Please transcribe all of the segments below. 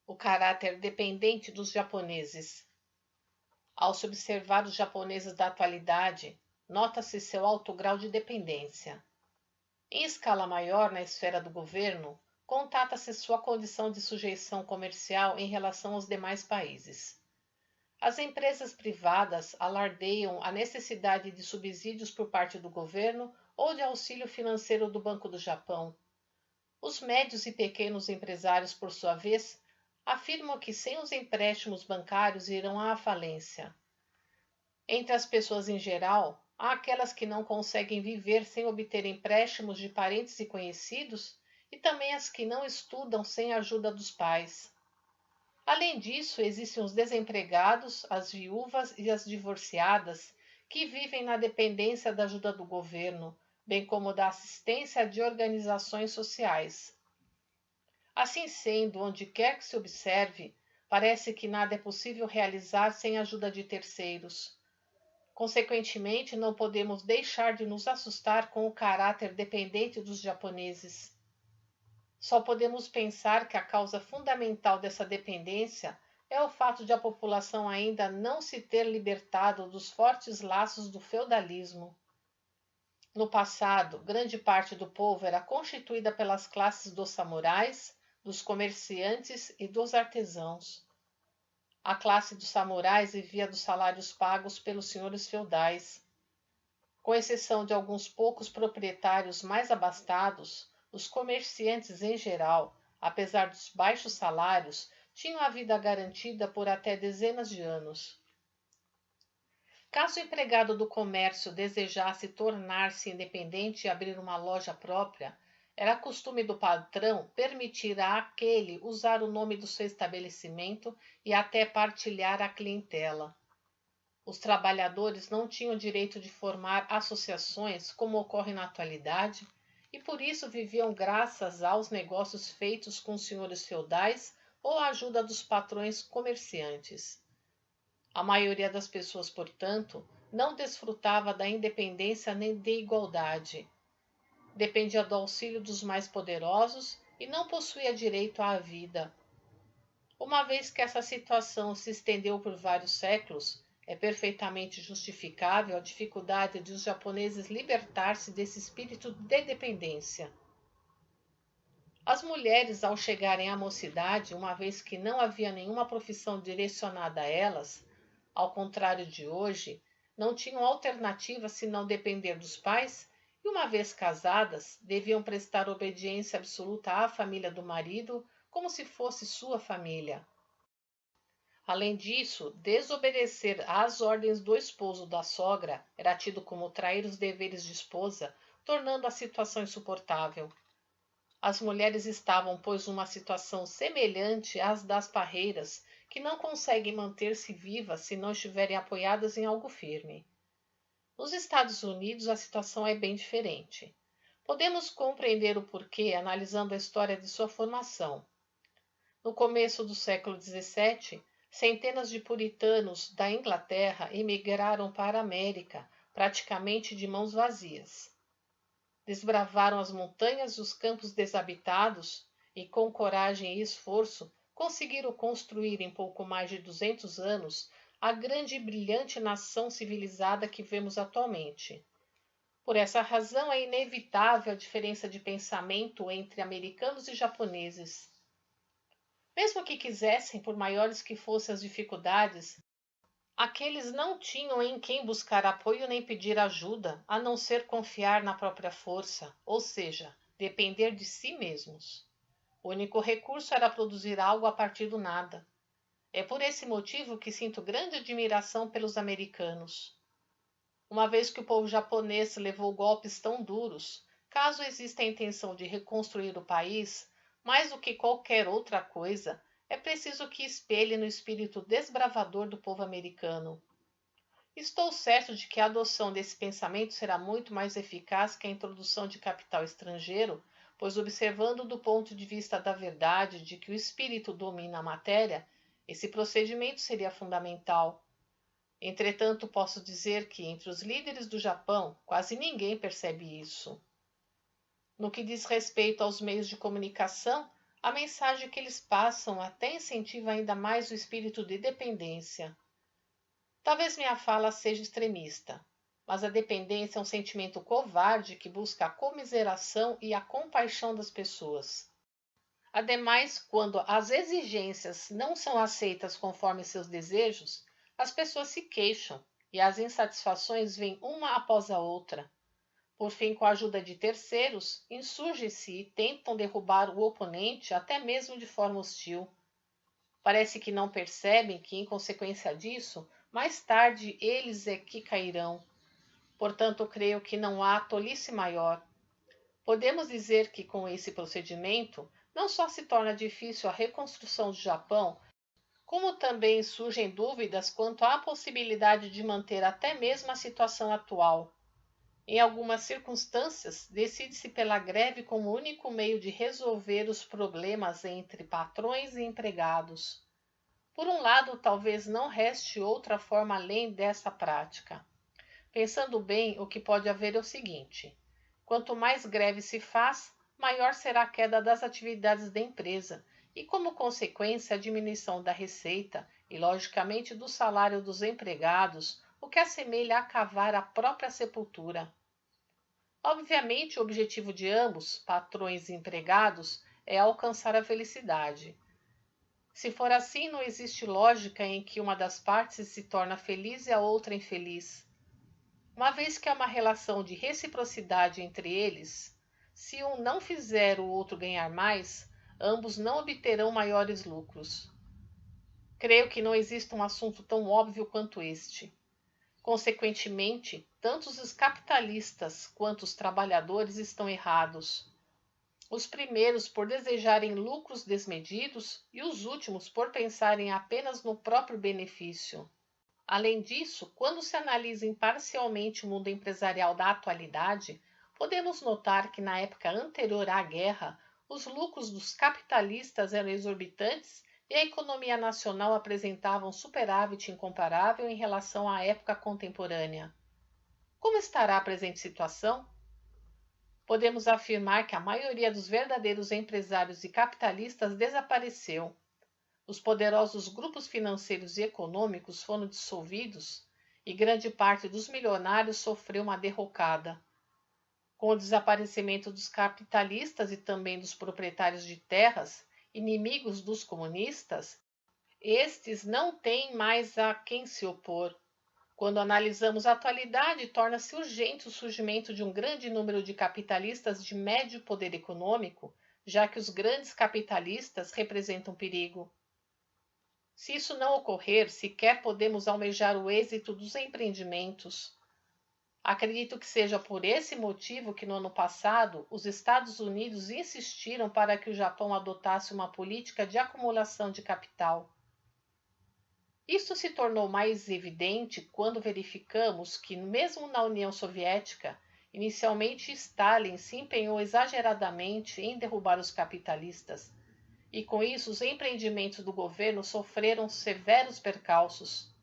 O caráter dependente dos japoneses. Ao se observar os japoneses da atualidade, nota-se seu alto grau de dependência. Em escala maior, na esfera do governo, contata-se sua condição de sujeição comercial em relação aos demais países. As empresas privadas alardeiam a necessidade de subsídios por parte do governo ou de auxílio financeiro do Banco do Japão. Os médios e pequenos empresários, por sua vez, afirmam que sem os empréstimos bancários irão à falência. Entre as pessoas em geral, há aquelas que não conseguem viver sem obter empréstimos de parentes e conhecidos, e também as que não estudam sem a ajuda dos pais. Além disso, existem os desempregados, as viúvas e as divorciadas, que vivem na dependência da ajuda do governo, bem como da assistência de organizações sociais. Assim sendo, onde quer que se observe, parece que nada é possível realizar sem a ajuda de terceiros. Consequentemente, não podemos deixar de nos assustar com o caráter dependente dos japoneses. Só podemos pensar que a causa fundamental dessa dependência é o fato de a população ainda não se ter libertado dos fortes laços do feudalismo. No passado, grande parte do povo era constituída pelas classes dos samurais, dos comerciantes e dos artesãos. A classe dos samurais vivia dos salários pagos pelos senhores feudais. Com exceção de alguns poucos proprietários mais abastados, os comerciantes em geral, apesar dos baixos salários, tinham a vida garantida por até dezenas de anos. Caso o empregado do comércio desejasse tornar-se independente e abrir uma loja própria, era costume do patrão permitir àquele usar o nome do seu estabelecimento e até partilhar a clientela. Os trabalhadores não tinham direito de formar associações, como ocorre na atualidade, e por isso viviam graças aos negócios feitos com os senhores feudais ou à ajuda dos patrões comerciantes. A maioria das pessoas, portanto, não desfrutava da independência nem da igualdade. Dependia do auxílio dos mais poderosos e não possuía direito à vida. Uma vez que essa situação se estendeu por vários séculos, é perfeitamente justificável a dificuldade de os japoneses libertar-se desse espírito de dependência. As mulheres, ao chegarem à mocidade, uma vez que não havia nenhuma profissão direcionada a elas, ao contrário de hoje, não tinham alternativa senão depender dos pais e, uma vez casadas, deviam prestar obediência absoluta à família do marido como se fosse sua família. Além disso, desobedecer às ordens do esposo ou da sogra era tido como trair os deveres de esposa, tornando a situação insuportável. As mulheres estavam, pois, numa situação semelhante às das parreiras, que não conseguem manter-se vivas se não estiverem apoiadas em algo firme. Nos Estados Unidos, a situação é bem diferente. Podemos compreender o porquê analisando a história de sua formação. No começo do século XVII, centenas de puritanos da Inglaterra emigraram para a América, praticamente de mãos vazias. Desbravaram as montanhas e os campos desabitados e, com coragem e esforço, conseguiram construir em pouco mais de 200 anos a grande e brilhante nação civilizada que vemos atualmente. Por essa razão, é inevitável a diferença de pensamento entre americanos e japoneses. Mesmo que quisessem, por maiores que fossem as dificuldades, aqueles não tinham em quem buscar apoio nem pedir ajuda, a não ser confiar na própria força, ou seja, depender de si mesmos. O único recurso era produzir algo a partir do nada. É por esse motivo que sinto grande admiração pelos americanos. Uma vez que o povo japonês levou golpes tão duros, caso exista a intenção de reconstruir o país, mais do que qualquer outra coisa, é preciso que espelhe no espírito desbravador do povo americano. Estou certo de que a adoção desse pensamento será muito mais eficaz que a introdução de capital estrangeiro, pois, observando do ponto de vista da verdade de que o espírito domina a matéria, esse procedimento seria fundamental. Entretanto, posso dizer que entre os líderes do Japão quase ninguém percebe isso. No que diz respeito aos meios de comunicação, a mensagem que eles passam até incentiva ainda mais o espírito de dependência. Talvez minha fala seja extremista, mas a dependência é um sentimento covarde que busca a comiseração e a compaixão das pessoas. Ademais, quando as exigências não são aceitas conforme seus desejos, as pessoas se queixam e as insatisfações vêm uma após a outra. Por fim, com a ajuda de terceiros, insurgem-se e tentam derrubar o oponente até mesmo de forma hostil. Parece que não percebem que, em consequência disso, mais tarde eles é que cairão. Portanto, creio que não há tolice maior. Podemos dizer que, com esse procedimento, não só se torna difícil a reconstrução do Japão, como também surgem dúvidas quanto à possibilidade de manter até mesmo a situação atual. Em algumas circunstâncias, decide-se pela greve como único meio de resolver os problemas entre patrões e empregados. Por um lado, talvez não reste outra forma além dessa prática. Pensando bem, o que pode haver é o seguinte: quanto mais greve se faz, maior será a queda das atividades da empresa e, como consequência, a diminuição da receita e, logicamente, do salário dos empregados, o que assemelha a cavar a própria sepultura. Obviamente, o objetivo de ambos, patrões e empregados, é alcançar a felicidade. Se for assim, não existe lógica em que uma das partes se torna feliz e a outra infeliz. Uma vez que há uma relação de reciprocidade entre eles, se um não fizer o outro ganhar mais, ambos não obterão maiores lucros. Creio que não existe um assunto tão óbvio quanto este. Consequentemente, tanto os capitalistas quanto os trabalhadores estão errados. Os primeiros por desejarem lucros desmedidos e os últimos por pensarem apenas no próprio benefício. Além disso, quando se analisa imparcialmente o mundo empresarial da atualidade, podemos notar que na época anterior à guerra, os lucros dos capitalistas eram exorbitantes e a economia nacional apresentava um superávit incomparável em relação à época contemporânea. Como estará a presente situação? Podemos afirmar que a maioria dos verdadeiros empresários e capitalistas desapareceu. Os poderosos grupos financeiros e econômicos foram dissolvidos e grande parte dos milionários sofreu uma derrocada. Com o desaparecimento dos capitalistas e também dos proprietários de terras, inimigos dos comunistas, estes não têm mais a quem se opor. Quando analisamos a atualidade, torna-se urgente o surgimento de um grande número de capitalistas de médio poder econômico, já que os grandes capitalistas representam perigo. Se isso não ocorrer, sequer podemos almejar o êxito dos empreendimentos. Acredito que seja por esse motivo que no ano passado os Estados Unidos insistiram para que o Japão adotasse uma política de acumulação de capital. Isto se tornou mais evidente quando verificamos que, mesmo na União Soviética, inicialmente Stalin se empenhou exageradamente em derrubar os capitalistas, e com isso os empreendimentos do governo sofreram severos percalços.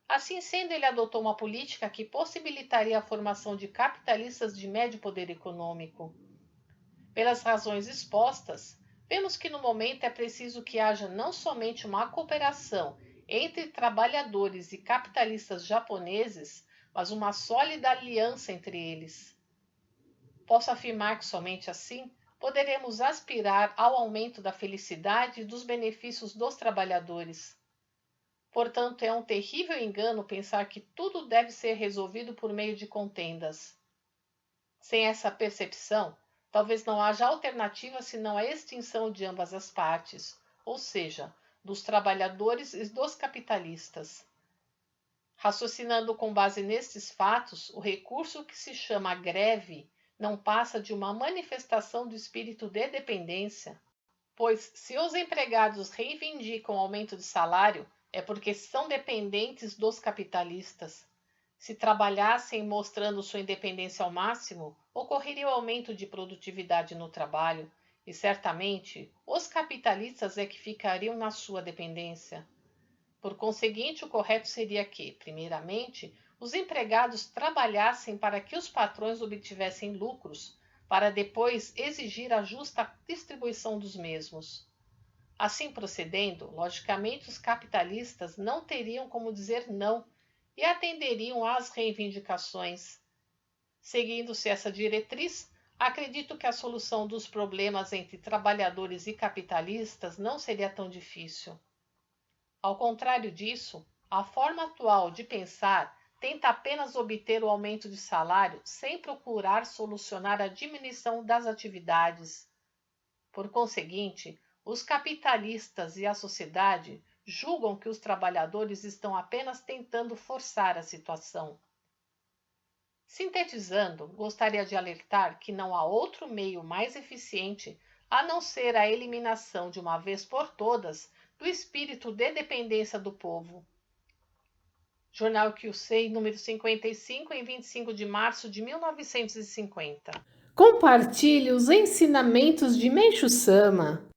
Assim sendo, ele adotou uma política que possibilitaria a formação de capitalistas de médio poder econômico. Pelas razões expostas, vemos que no momento é preciso que haja não somente uma cooperação entre trabalhadores e capitalistas japoneses, mas uma sólida aliança entre eles. Posso afirmar que somente assim poderemos aspirar ao aumento da felicidade e dos benefícios dos trabalhadores. Portanto, é um terrível engano pensar que tudo deve ser resolvido por meio de contendas. Sem essa percepção, talvez não haja alternativa senão a extinção de ambas as partes, ou seja, dos trabalhadores e dos capitalistas. Raciocinando com base nestes fatos, o recurso que se chama greve não passa de uma manifestação do espírito de dependência, pois se os empregados reivindicam aumento de salário, é porque são dependentes dos capitalistas. Se trabalhassem mostrando sua independência ao máximo, ocorreria o aumento de produtividade no trabalho, e certamente os capitalistas é que ficariam na sua dependência. Por conseguinte, o correto seria que, primeiramente, os empregados trabalhassem para que os patrões obtivessem lucros, para depois exigir a justa distribuição dos mesmos. Assim procedendo, logicamente os capitalistas não teriam como dizer não e atenderiam às reivindicações. Seguindo-se essa diretriz, acredito que a solução dos problemas entre trabalhadores e capitalistas não seria tão difícil. Ao contrário disso, a forma atual de pensar tenta apenas obter o aumento de salário sem procurar solucionar a diminuição das atividades. Por conseguinte, os capitalistas e a sociedade julgam que os trabalhadores estão apenas tentando forçar a situação. Sintetizando, gostaria de alertar que não há outro meio mais eficiente a não ser a eliminação de uma vez por todas do espírito de dependência do povo. Jornal Kyusei, número 55, em 25 de março de 1950. Compartilhe os ensinamentos de Meishu Sama.